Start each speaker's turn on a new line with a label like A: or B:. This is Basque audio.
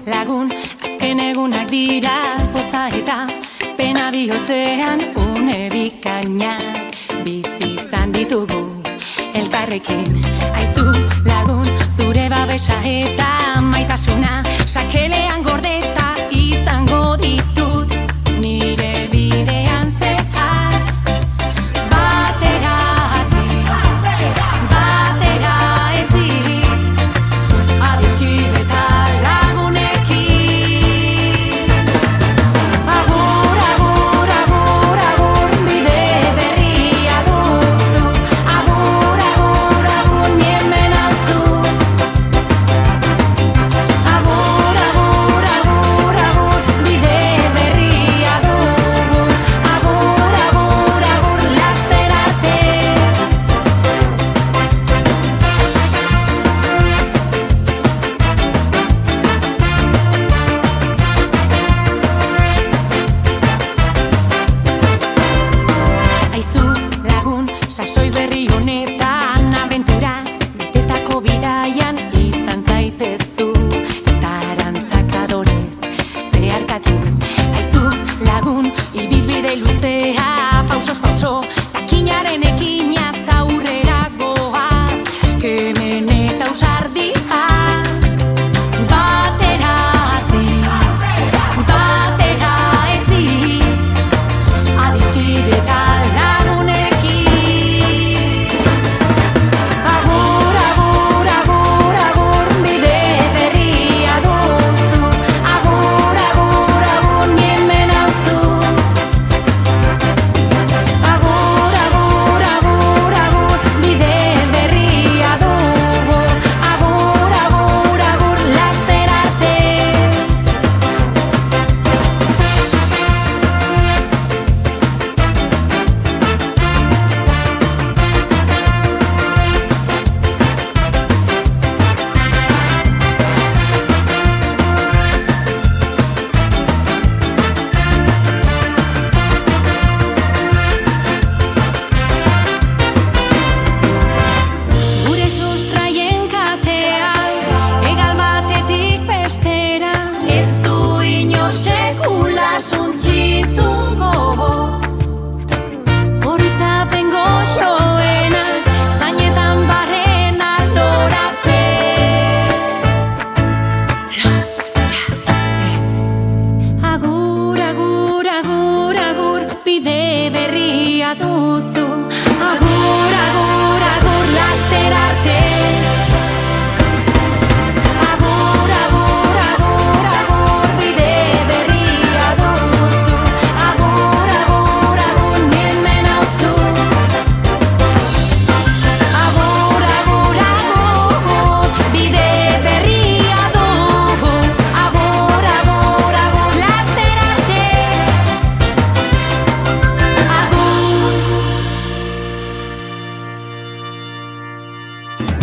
A: lagun, azken egunak dira poza eta pena bihotzean une bikainak bizi izan ditugu elkarrekin. Aizu lagun, zure babesa eta maitasuna sakelean gordeta izango ditut nire bidean zehar. Batera hasi, batera ezi, adiskide eta lagunekin. Agur, agur, agur, agur, bide berria duzu. Agur, agur, agur, ni hemen nauzu. Agur, agur, agur, agur, bide berria dugu. Agur, agur, agur, laster arte. Aizu lagun, sasoi berri